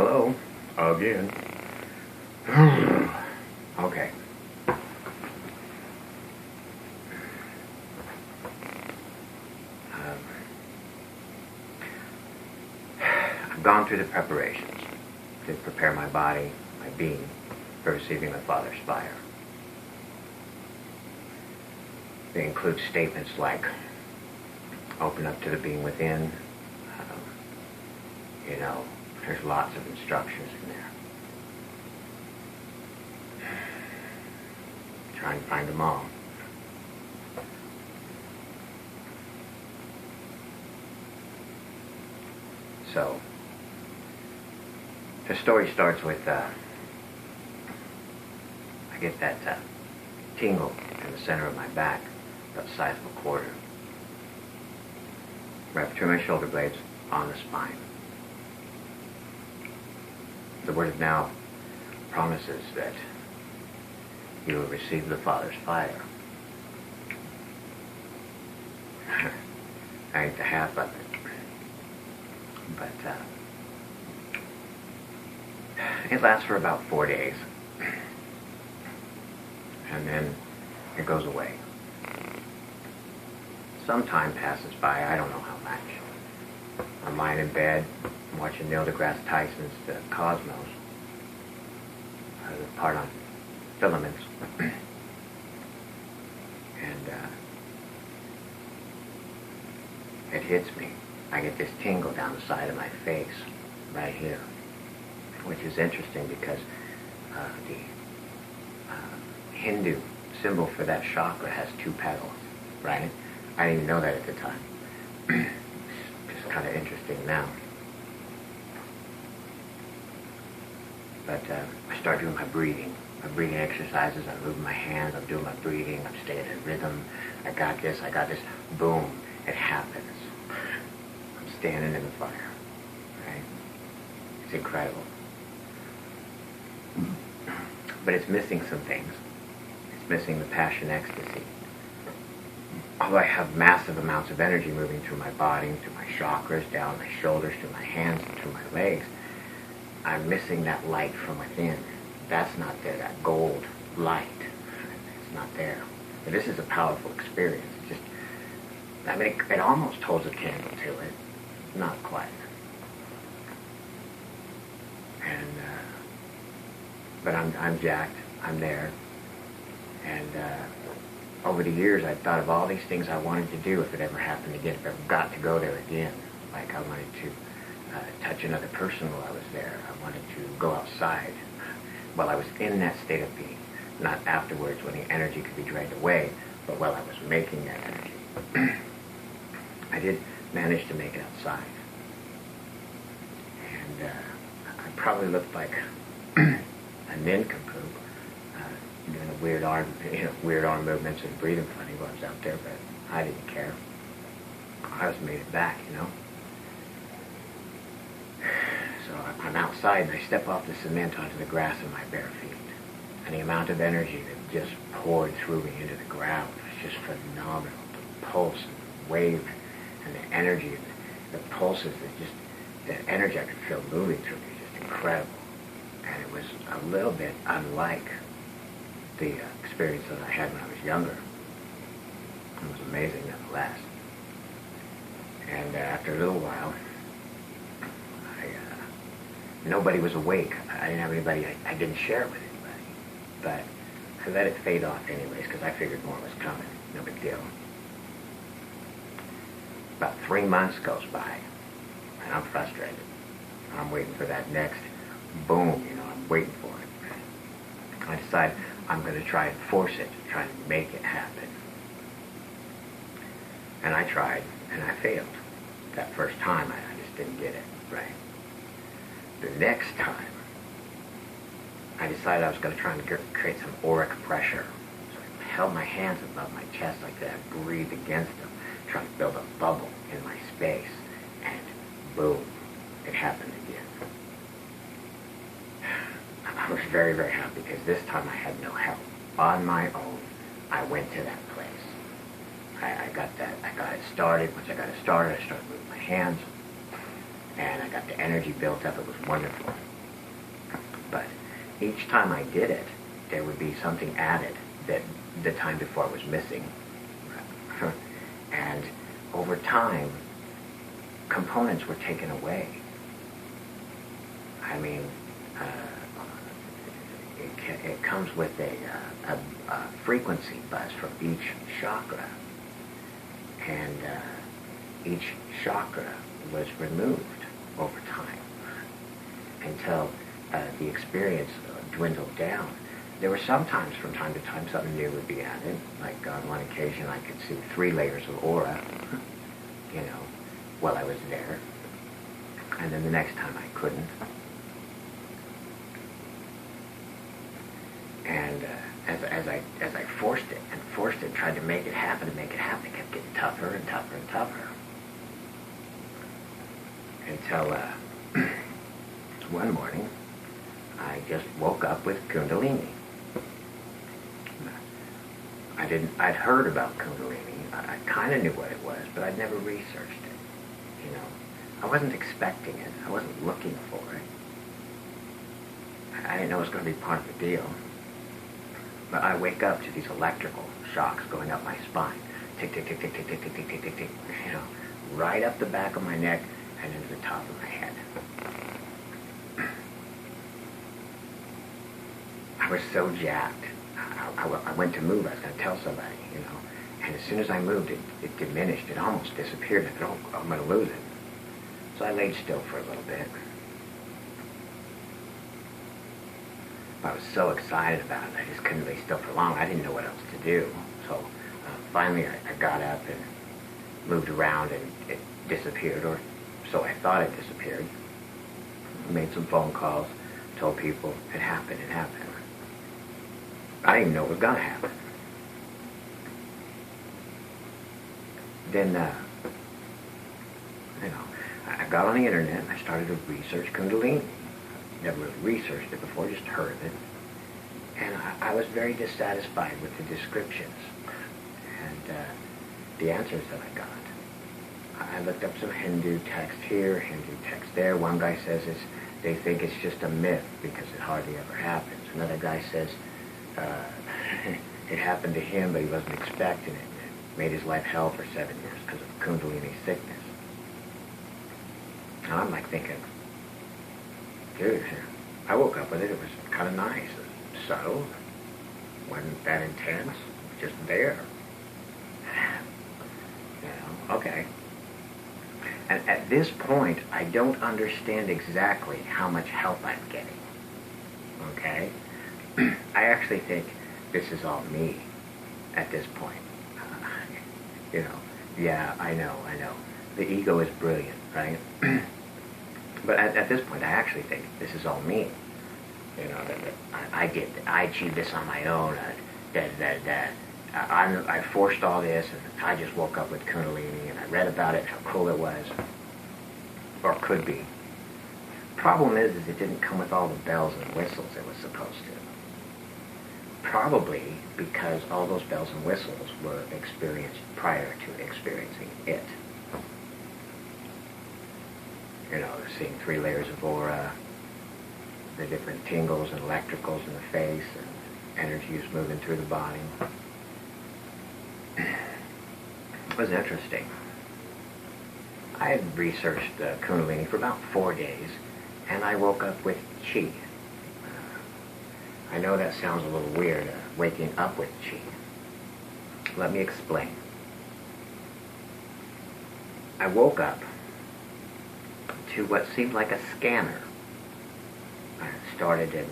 Hello, again. Okay. I've gone through the preparations to prepare my body, my being, for receiving the Father's fire. They include statements like, open up to the being within. There's lots of instructions in there. Try and find them all. So, the story starts with, I get that tingle in the center of my back, about the size of a quarter. Right between my shoulder blades, on the spine. The Word of Now promises that you will receive the Father's fire. I ain't the half of it. But it lasts for about 4 days. And then it goes away. Some time passes by, I don't know how much. I'm lying in bed, watching Neil deGrasse Tyson's The Cosmos, the part on filaments. And it hits me. I get this tingle down the side of my face, right here, which is interesting because the Hindu symbol for that chakra has 2 petals, right? I didn't even know that at the time. It's kind of interesting now. But I start doing my breathing exercises. I'm moving my hands, I'm doing my breathing, I'm staying in rhythm. I got this. Boom, it happens. I'm standing in the fire, right? It's incredible. But it's missing some things. It's missing the passion ecstasy. Although I have massive amounts of energy moving through my body, through my chakras, down my shoulders, through my hands, and through my legs, I'm missing that light from within. That's not there, that gold light. It's not there. But this is a powerful experience. It almost holds a candle to it. Not quite. And, but I'm jacked. I'm there. And, over the years, I've thought of all these things I wanted to do if it ever happened again, if I ever got to go there again. Like I wanted to touch another person while I was there. I wanted to go outside while I was in that state of being. Not afterwards when the energy could be drained away, but while I was making that energy. I did manage to make it outside. And I probably looked like a nincompoop. Doing weird arm movements and breathing funny while I was out there, but I didn't care. I just made it back, So I'm outside and I step off the cement onto the grass in my bare feet. And the amount of energy that just poured through me into the ground was just phenomenal. The pulse and the wave and the energy and the pulses, the energy I could feel moving through me was just incredible. And it was a little bit unlike the experience that I had when I was younger. It was amazing nonetheless. And after a little while, nobody was awake. I didn't have anybody, I didn't share it with anybody. But I let it fade off anyways, because I figured more was coming. No big deal. About 3 months goes by, and I'm frustrated. I'm waiting for that next boom, I'm waiting for it. I decide I'm going to try and force it, try and make it happen. And I tried, and I failed. That first time, I just didn't get it right. The next time, I decided I was going to try and create some auric pressure. So I held my hands above my chest like that, breathed against them, trying to build a bubble in my space, and boom, it happened again. I was very, very happy because this time I had no help. On my own, I went to that place. I got it started. Once I got it started, I started moving my hands, and I got the energy built up. It was wonderful. But each time I did it, there would be something added that the time before was missing. And over time, components were taken away. I mean, it comes with a frequency buzz from each chakra. And each chakra was removed over time until the experience dwindled down. There were sometimes, from time to time, something new would be added. Like on one occasion, I could see 3 layers of aura, while I was there. And then the next time I couldn't. And as I forced it, tried to make it happen, it kept getting tougher and tougher and tougher. Until one morning, I just woke up with Kundalini. I'd heard about Kundalini. I kind of knew what it was, but I'd never researched it. I wasn't expecting it. I wasn't looking for it. I didn't know it was going to be part of the deal. But I wake up to these electrical shocks going up my spine. Tick, tick, tick, tick, tick, tick, tick, tick, tick, tick, tick. Right up the back of my neck and into the top of my head. I was so jacked. I went to move. I was going to tell somebody, And as soon as I moved, it diminished. It almost disappeared. I thought, I'm going to lose it. So I laid still for a little bit. I was so excited about it, I just couldn't lay still for long. I didn't know what else to do. So finally I got up and moved around, and it disappeared, or so I thought it disappeared. Made some phone calls, told people it happened. I didn't even know it was going to happen. Then, I got on the internet and I started to research Kundalini. Never really researched it before, just heard of it. And I was very dissatisfied with the descriptions and the answers that I got. I looked up some Hindu text here, Hindu text there. One guy says they think it's just a myth because it hardly ever happens. Another guy says it happened to him, but he wasn't expecting it. It made his life hell for 7 years because of Kundalini sickness. And I'm like thinking, dude, I woke up with it. It was kind of nice, subtle, wasn't that intense, just there. Okay. And at this point, I don't understand exactly how much help I'm getting. Okay? I actually think this is all me at this point. Yeah, I know. The ego is brilliant, right? But at this point, I actually think this is all me. That I achieved this on my own. I forced all this, and I just woke up with Kundalini, and I read about it, how cool it was, or could be. Problem is it didn't come with all the bells and whistles it was supposed to. Probably because all those bells and whistles were experienced prior to experiencing it. Seeing 3 layers of aura, the different tingles and electricals in the face, and energies moving through the body. It was interesting. I had researched Kundalini for about 4 days, and I woke up with chi. I know that sounds a little weird, waking up with chi. Let me explain. I woke up to what seemed like a scanner. I started in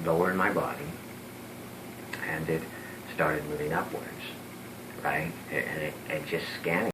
lower in my body, and it started moving upwards, right? And it just scanning.